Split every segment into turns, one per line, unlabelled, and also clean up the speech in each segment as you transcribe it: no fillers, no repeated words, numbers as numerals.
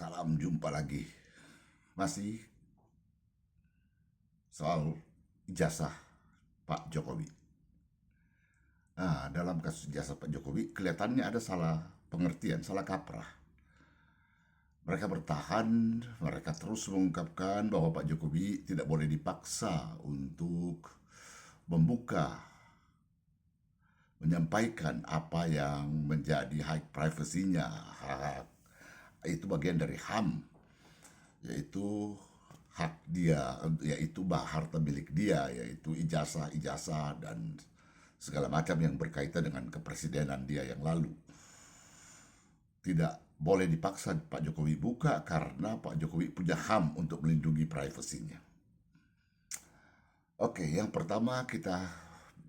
Salam jumpa lagi. Masih soal ijazah Pak Jokowi. Nah, dalam kasus ijazah Pak Jokowi, kelihatannya ada salah pengertian, salah kaprah. Mereka bertahan, mereka terus mengungkapkan bahwa Pak Jokowi tidak boleh dipaksa untuk membuka, menyampaikan apa yang menjadi hak privasinya. Itu bagian dari HAM, yaitu hak dia, yaitu harta milik dia, yaitu ijazah-ijazah dan segala macam yang berkaitan dengan kepresidenan dia yang lalu. Tidak boleh dipaksa Pak Jokowi buka karena Pak Jokowi punya HAM untuk melindungi privasinya. Oke, yang pertama kita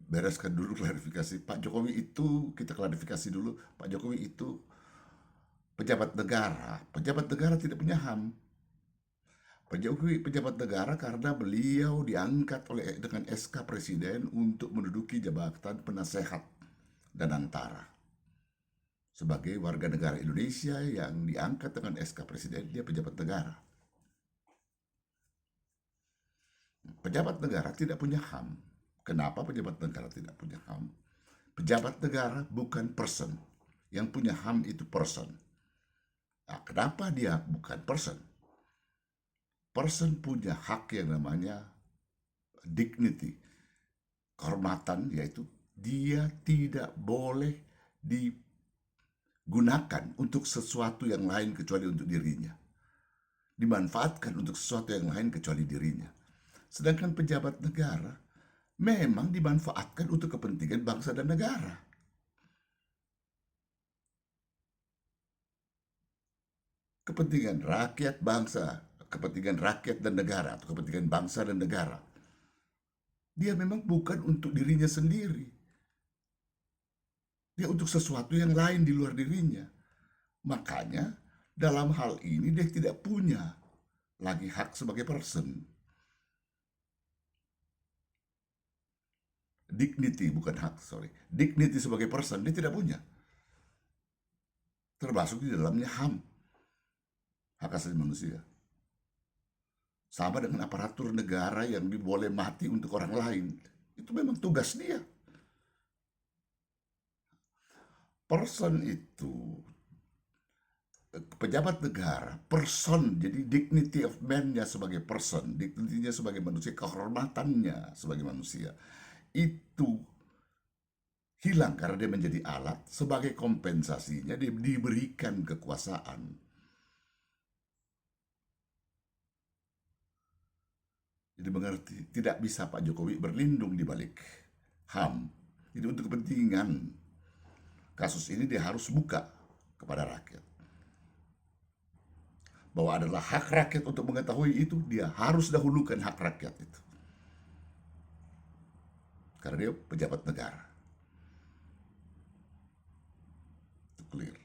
bereskan dulu klarifikasi. Pak Jokowi itu, kita klarifikasi dulu, Pak Jokowi itu pejabat negara. Pejabat negara tidak punya HAM. Pak Jokowi pejabat negara karena beliau diangkat dengan SK Presiden untuk menduduki jabatan penasehat dan antara. Sebagai warga negara Indonesia yang diangkat dengan SK Presiden, dia pejabat negara. Pejabat negara tidak punya HAM. Kenapa pejabat negara tidak punya HAM? Pejabat negara bukan person. Yang punya HAM itu person. Nah, kenapa dia bukan person? Person punya hak yang namanya dignity, kehormatan, yaitu dia tidak boleh digunakan untuk sesuatu yang lain kecuali untuk dirinya. Dimanfaatkan untuk sesuatu yang lain kecuali dirinya. Sedangkan pejabat negara memang dimanfaatkan untuk kepentingan bangsa dan negara. Kepentingan rakyat bangsa, kepentingan rakyat dan negara, atau kepentingan bangsa dan negara. Dia memang bukan untuk dirinya sendiri. Dia untuk sesuatu yang lain di luar dirinya. Makanya dalam hal ini dia tidak punya lagi hak sebagai person. Dignity, bukan hak, sorry. Dignity sebagai person dia tidak punya. Termasuk di dalamnya HAM, hak asasi manusia. Sama dengan aparatur negara yang boleh mati untuk orang lain. Itu memang tugas dia. Person itu, pejabat negara, person, jadi dignity of man-nya sebagai person, dignity-nya sebagai manusia, kehormatannya sebagai manusia, itu hilang karena dia menjadi alat. Sebagai kompensasinya dia diberikan kekuasaan. Jadi mengerti, tidak bisa Pak Jokowi berlindung di balik HAM. Jadi untuk kepentingan kasus ini dia harus buka kepada rakyat. Bahwa adalah hak rakyat untuk mengetahui itu, dia harus dahulukan hak rakyat itu. Karena dia pejabat negara. Itu clear.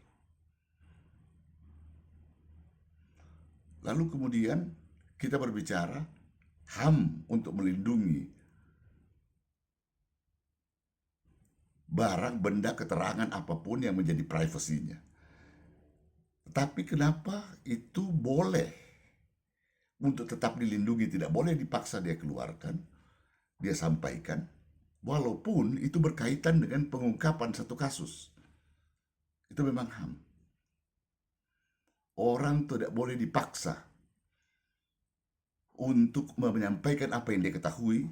Lalu kemudian kita berbicara HAM untuk melindungi barang, benda, keterangan apapun yang menjadi privasinya. Tapi kenapa itu boleh untuk tetap dilindungi, tidak boleh dipaksa dia keluarkan, dia sampaikan, walaupun itu berkaitan dengan pengungkapan satu kasus. Itu memang HAM. Orang tidak boleh dipaksa untuk menyampaikan apa yang dia ketahui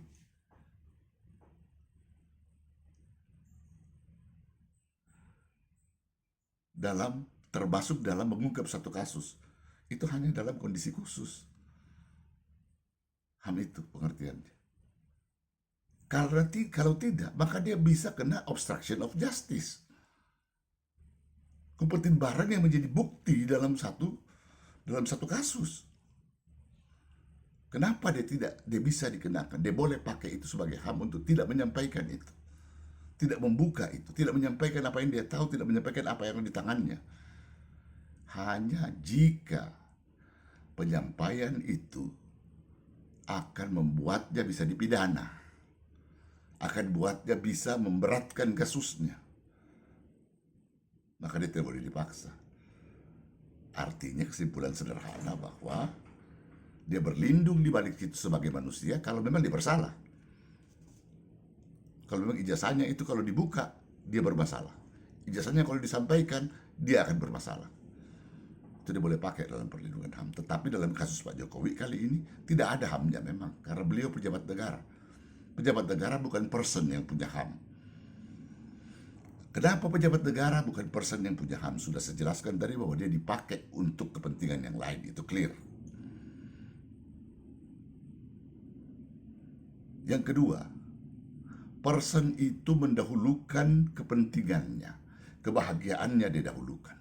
termasuk dalam mengungkap satu kasus. Itu hanya dalam kondisi khusus. HAM itu pengertiannya. Kalau tidak, maka dia bisa kena obstruction of justice. Kumpulan barang yang menjadi bukti dalam satu kasus. Kenapa dia bisa dikenakan? Dia boleh pakai itu sebagai HAM untuk tidak menyampaikan itu. Tidak membuka itu, tidak menyampaikan apa yang dia tahu, tidak menyampaikan apa yang di tangannya. Hanya jika penyampaian itu akan membuatnya bisa dipidana, akan buatnya bisa memberatkan kasusnya, maka dia tidak boleh dipaksa. Artinya kesimpulan sederhana bahwa dia berlindung di balik itu sebagai manusia kalau memang dia bersalah. Kalau memang ijazahnya itu kalau dibuka, dia bermasalah. Ijazahnya kalau disampaikan, dia akan bermasalah. Itu dia boleh pakai dalam perlindungan HAM. Tetapi dalam kasus Pak Jokowi kali ini tidak ada HAM-nya memang. Karena beliau pejabat negara. Pejabat negara bukan person yang punya HAM. Kenapa pejabat negara bukan person yang punya HAM? Sudah saya jelaskan tadi bahwa dia dipakai untuk kepentingan yang lain. Itu clear. Yang kedua, person itu mendahulukan kepentingannya. Kebahagiaannya didahulukan.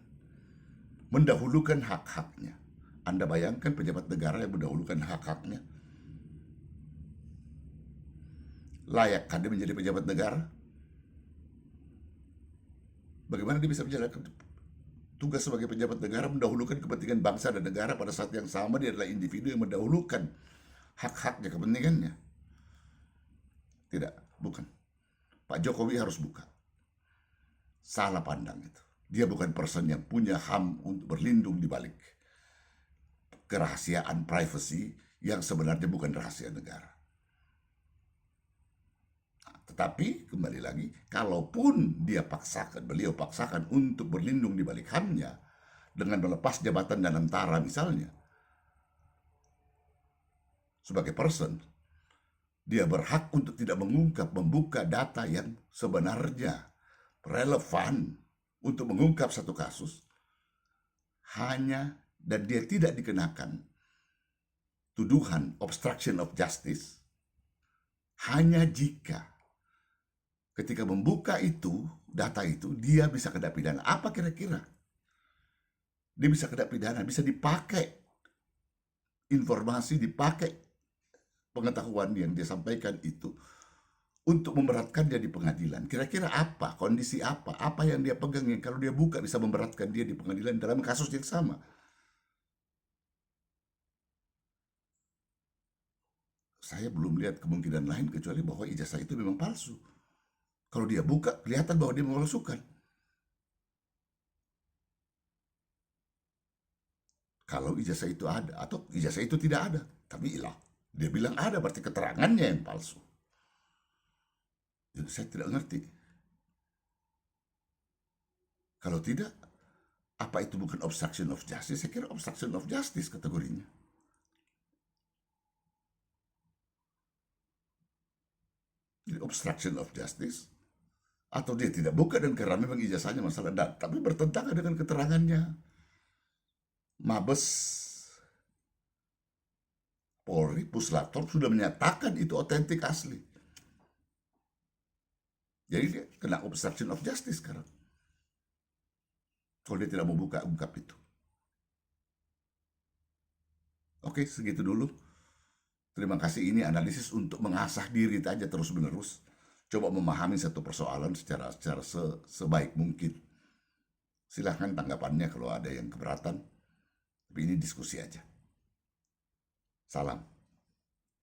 Mendahulukan hak-haknya. Anda bayangkan pejabat negara yang mendahulukan hak-haknya? Layakkah dia menjadi pejabat negara? Bagaimana dia bisa menjalankan tugas sebagai pejabat negara mendahulukan kepentingan bangsa dan negara pada saat yang sama dia adalah individu yang mendahulukan hak-haknya, kepentingannya? Tidak, bukan. Pak Jokowi harus buka. Salah pandang itu. Dia bukan person yang punya HAM untuk berlindung di balik kerahasiaan privacy yang sebenarnya bukan rahasia negara. Tetapi kembali lagi, kalaupun beliau paksakan untuk berlindung di balik HAM-nya dengan melepas jabatan dan antara misalnya, sebagai person, dia berhak untuk tidak membuka data yang sebenarnya relevan untuk mengungkap satu kasus, dan dia tidak dikenakan tuduhan obstruction of justice, hanya jika ketika membuka itu, data itu, dia bisa kena pidana. Apa kira-kira? Dia bisa kena pidana, bisa dipakai informasi, dipakai pengetahuan yang dia sampaikan itu untuk memberatkan dia di pengadilan. Kira-kira apa, kondisi apa yang dia pegang yang kalau dia buka bisa memberatkan dia di pengadilan dalam kasus yang sama. Saya belum lihat kemungkinan lain kecuali bahwa ijazah itu memang palsu. Kalau dia buka, kelihatan bahwa dia memalsukan. Kalau ijazah itu ada, atau ijazah itu tidak ada. Tapi dia bilang ada, berarti keterangannya yang palsu. Jadi saya tidak ngerti. Kalau tidak, apa itu bukan obstruction of justice? Saya kira obstruction of justice kategorinya. Jadi obstruction of justice, atau dia tidak buka dan karena memang ijazahnya masalah, tapi bertentangan dengan keterangannya. Mabes Polri, Puslapfor sudah menyatakan itu otentik asli. Jadi dia kena obstruction of justice sekarang. Kalau dia tidak mau ungkap itu. Oke, segitu dulu. Terima kasih, ini analisis untuk mengasah diri aja terus-menerus. Coba memahami satu persoalan secara sebaik mungkin. Silahkan tanggapannya kalau ada yang keberatan. Tapi ini diskusi aja. Salam.